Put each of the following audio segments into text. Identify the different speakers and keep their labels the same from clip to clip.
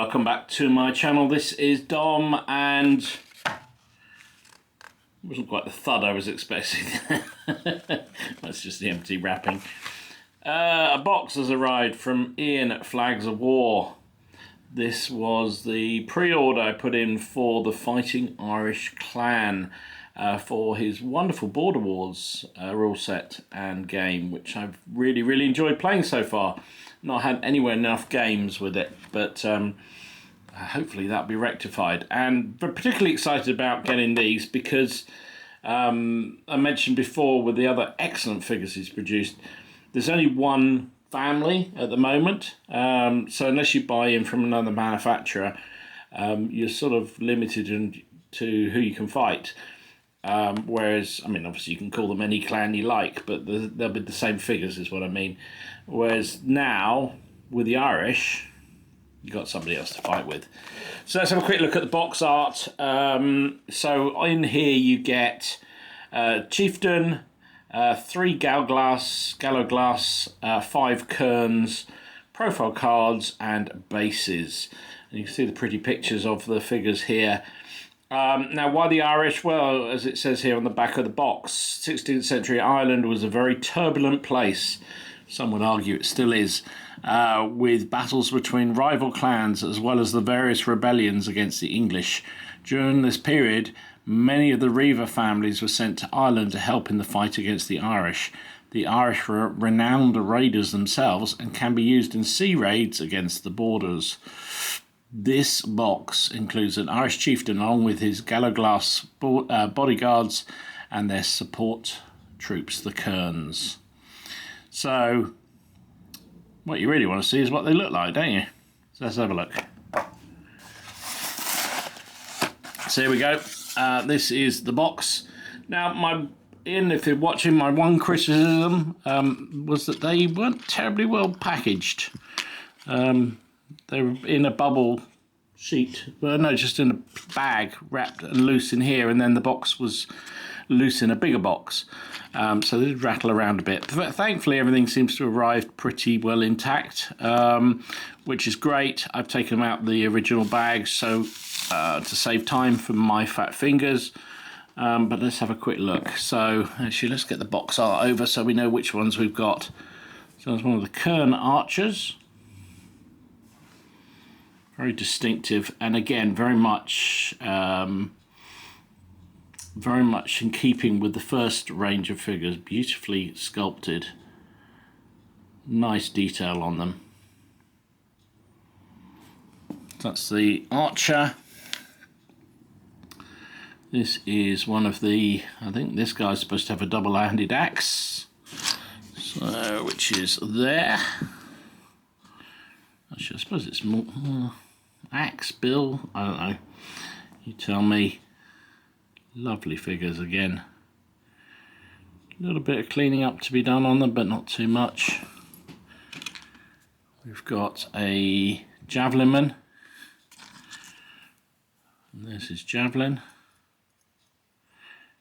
Speaker 1: welcome back to my channel. This is Dom, and it wasn't quite the thud I was expecting. That's just the empty wrapping. A box has arrived from Ian at Flags of War. This was the pre-order I put in for the Fighting Irish Clan for his wonderful Border Wars rule set and game, which I've really enjoyed playing so far. Not had anywhere enough games with it, but hopefully that'll be rectified. And we're particularly excited about getting these because I mentioned before with the other excellent figures he's produced, there's only one family at the moment, so unless you buy in from another manufacturer, you're sort of limited to who you can fight. Whereas, I mean, obviously you can call them any clan you like, but they'll be the same figures is what I mean. Whereas now, with the Irish, you've got somebody else to fight with. So let's have a quick look at the box art. So in here you get Chieftain, 3 Galloglass, 5 Kerns, profile cards and bases. And you can see the pretty pictures of the figures here. Now, why the Irish? Well, as it says here on the back of the box, 16th century Ireland was a very turbulent place. Some would argue it still is, with battles between rival clans as well as the various rebellions against the English. During this period, many of the reivers families were sent to Ireland to help in the fight against the Irish. The Irish were renowned raiders themselves and can be used in sea raids against the borders. This box includes an Irish chieftain along with his Galloglass bodyguards and their support troops, the Kerns. So, what you really want to see is what they look like, don't you? So let's have a look. So here we go. This is the box. Now, if you're watching, my one criticism was that they weren't terribly well packaged. They were in a bubble sheet, well, no, just in a bag wrapped and loose in here, and then the box was loose in a bigger box. So they did rattle around a bit. But thankfully, everything seems to have arrived pretty well intact, which is great. I've taken them out the original bag so to save time for my fat fingers. But let's have a quick look. So actually, let's get the box art over so we know which ones we've got. So there's one of the Kern archers. Very distinctive, and again, very much in keeping with the first range of figures. Beautifully sculpted, nice detail on them. That's the archer. This is one of the, I think this guy's supposed to have a double-handed axe, so which is there. Actually, I suppose it's more axe bill, I don't know, you tell me. Lovely figures again. A little bit of cleaning up to be done on them, but not too much. We've got a javelin man, and there's his javelin.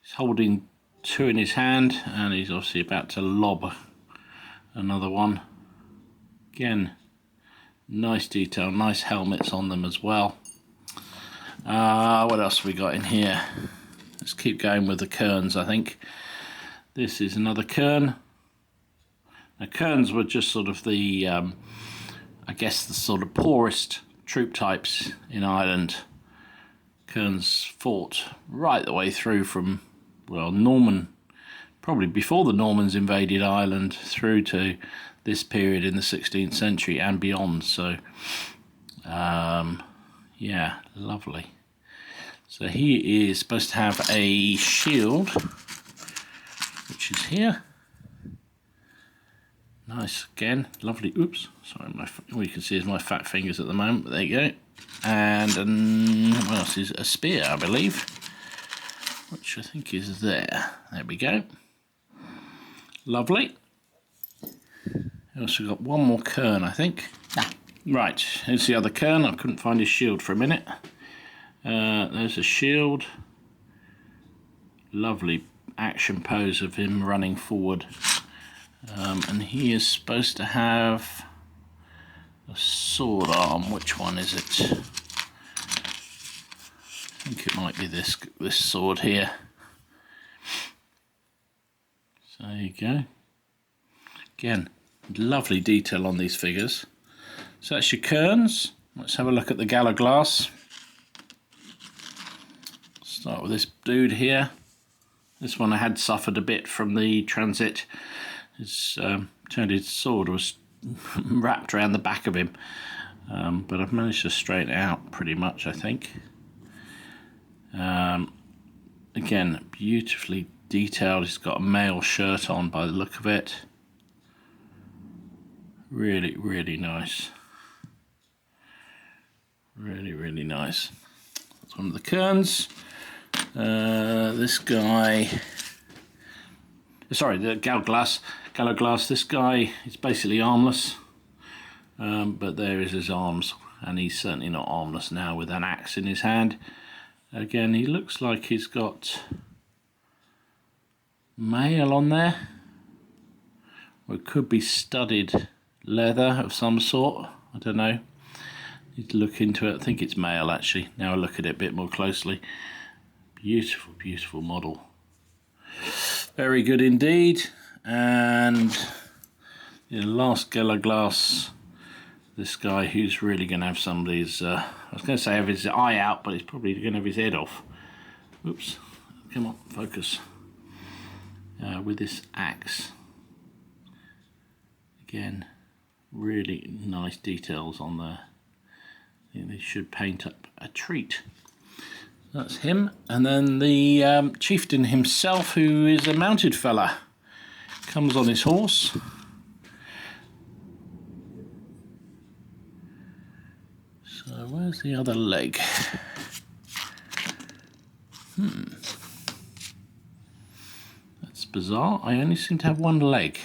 Speaker 1: He's holding 2 in his hand, and he's obviously about to lob another one. Again, nice detail, nice helmets on them as well. What else have we got in here? Let's keep going with the Kerns, I think. This is another Kern. Now, Kerns were just sort of the, I guess, the sort of poorest troop types in Ireland. Kerns fought right the way through from, well, Norman, probably before the Normans invaded Ireland, through to this period in the 16th century and beyond. So yeah, lovely. So he is supposed to have a shield, which is here. Nice again, lovely. Oops, sorry, all you can see is my fat fingers at the moment, but there you go. And what else is a spear, I believe, which I think is there. There we go. Lovely. Also got one more Kern, I think. Right, here's the other Kern. I couldn't find his shield for a minute. There's a shield. Lovely action pose of him running forward. And he is supposed to have a sword arm. Which one is it? I think it might be this sword here. So there you go. Again, lovely detail on these figures. So that's your Kerns. Let's have a look at the Gala glass. Start with this dude here. This one I had suffered a bit from the transit. His turned his sword was wrapped around the back of him, but I've managed to straighten it out pretty much, I think. Again, beautifully detailed. He's got a male shirt on by the look of it. Really, really nice. Really, really nice. That's one of the Kerns. This guy, sorry, the Gala glass. This guy is basically armless, but there is his arms, and he's certainly not armless now with an axe in his hand. Again, he looks like he's got mail on there, or it could be studded leather of some sort. I don't know. Need to look into it. I think it's mail actually. Now I look at it a bit more closely. Beautiful, beautiful model. Very good indeed. And the last Gala glass, this guy who's really going to have some of these, I was going to say have his eye out, but he's probably going to have his head off. Oops, come on, focus. With this axe. Again, really nice details on there. I think they should paint up a treat. That's him. And then the chieftain himself, who is a mounted fella, comes on his horse. So where's the other leg? That's bizarre. I only seem to have one leg.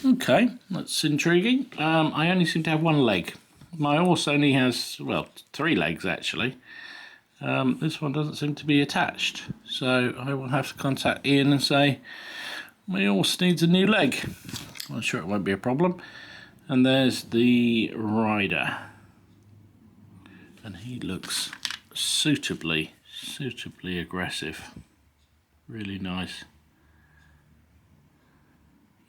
Speaker 1: Okay, that's intriguing. I only seem to have one leg. My horse only has, well, 3 legs actually. This one doesn't seem to be attached, so I will have to contact Ian and say my horse needs a new leg. I'm sure it won't be a problem. And there's the rider, and he looks suitably aggressive. Really nice.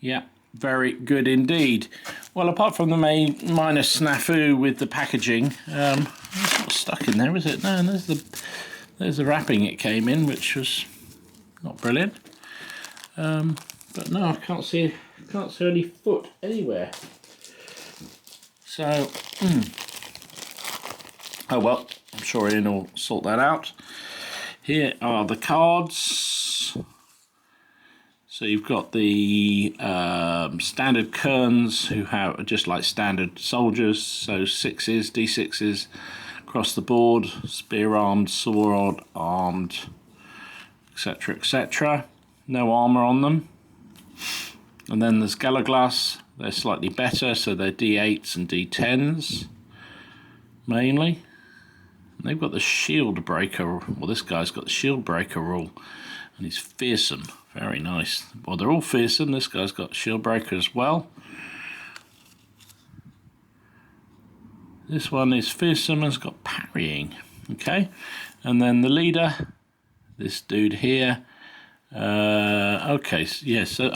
Speaker 1: Yeah, very good indeed. Well, apart from the minor snafu with the packaging, it's not stuck in there, is it? No, and there's the wrapping it came in, which was not brilliant. But no, I can't see any foot anywhere. So, oh well, I'm sure Ian will sort that out. Here are the cards. So you've got the standard Kerns, who have just like standard soldiers, so 6s, D6s across the board, spear armed, sword armed, etc, etc. No armour on them. And then there's Gala glass. They're slightly better, so they're D8s and D10s mainly. And they've got the shield breaker. Well, this guy's got the shield breaker rule, and he's fearsome. Very nice. Well, they're all fearsome. This guy's got shield breaker as well. This one is fearsome and has got parrying. Okay, and then the leader, this dude here. Okay, yes. So,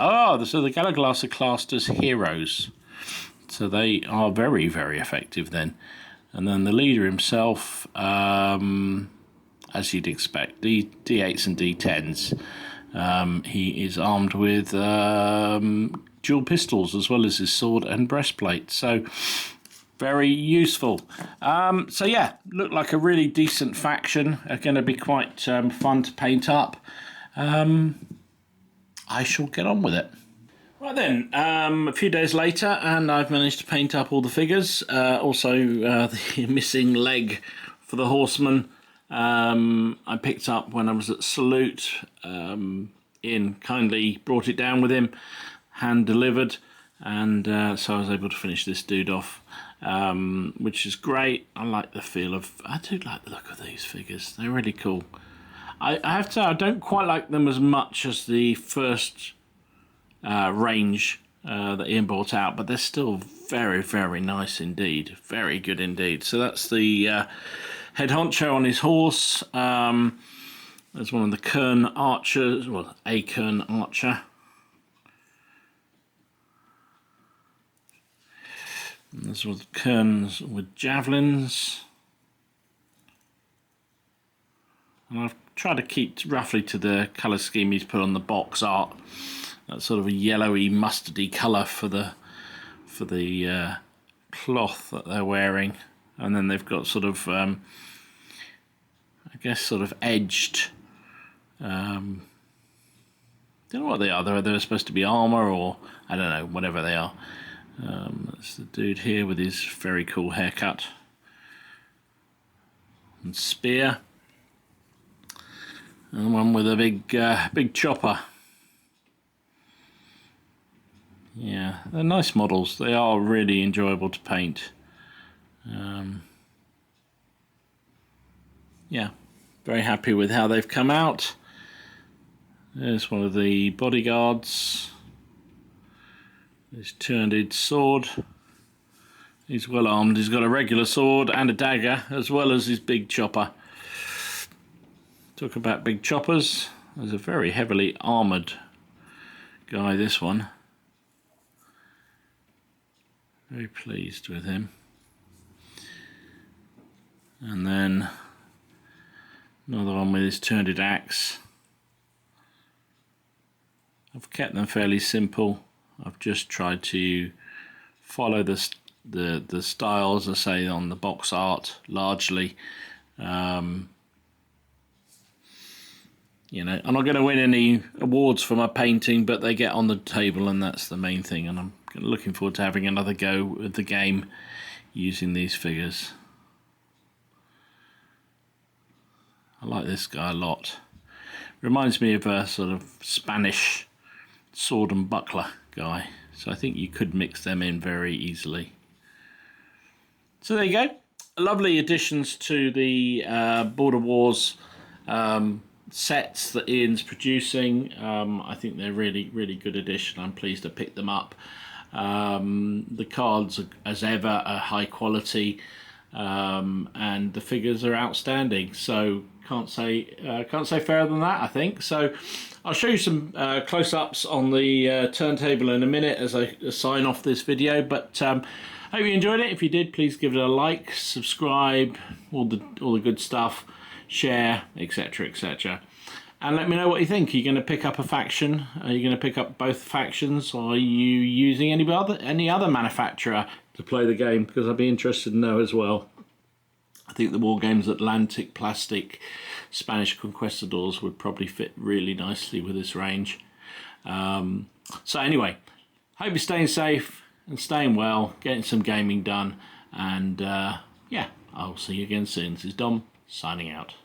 Speaker 1: so the Gala glass are classed as heroes. So they are very, very effective then. And then the leader himself, as you'd expect, D8s and D10s. He is armed with dual pistols as well as his sword and breastplate. So very useful. So yeah, look like a really decent faction. Are going to be quite fun to paint up. I shall get on with it. Right then, a few days later, and I've managed to paint up all the figures. Also, the missing leg for the horseman. I picked up when I was at Salute. Ian kindly brought it down with him, hand delivered, and so I was able to finish this dude off, which is great. I like the feel of, I do like the look of these figures. They're really cool. I have to say, I don't quite like them as much as the first range that Ian brought out, but they're still very, very nice indeed. Very good indeed. So that's the head honcho on his horse. There's one of the Kern archers, well, a Kern archer. And there's one of the Kerns with javelins. And I've tried to keep roughly to the colour scheme he's put on the box art. That sort of a yellowy, mustardy colour for the cloth that they're wearing, and then they've got sort of, I guess, sort of edged. Don't know what they are. They're supposed to be armour, or I don't know, whatever they are. That's the dude here with his very cool haircut and spear. And one with a big chopper. Yeah, they're nice models. They are really enjoyable to paint. Yeah, very happy with how they've come out. There's one of the bodyguards. His two-handed sword. He's well armed. He's got a regular sword and a dagger, as well as his big chopper. Talk about big choppers. There's a very heavily armoured guy, this one. Very pleased with him. And then another one with his two-handed axe. I've kept them fairly simple. I've just tried to follow the styles, I say, on the box art largely. You know, I'm not going to win any awards for my painting, but they get on the table, and that's the main thing. And I'm looking forward to having another go with the game using these figures. I like this guy a lot. Reminds me of a sort of Spanish sword and buckler guy. So I think you could mix them in very easily. So there you go. Lovely additions to the Border Wars sets that Ian's producing. I think they're really, really good addition. I'm pleased to pick them up. The cards, as ever, are high quality, and the figures are outstanding. So can't say fairer than that, I think. So I'll show you some close-ups on the turntable in a minute as I sign off this video. But hope you enjoyed it. If you did, please give it a like, subscribe, all the good stuff. Share, etc., etc. And let me know what you think. Are you going to pick up a faction? Are you going to pick up both factions? Or are you using any other manufacturer to play the game? Because I'd be interested to know as well. I think the Wargames Atlantic plastic Spanish Conquistadors would probably fit really nicely with this range. So anyway, hope you're staying safe and staying well, getting some gaming done. And yeah, I'll see you again soon. This is Dom, signing out.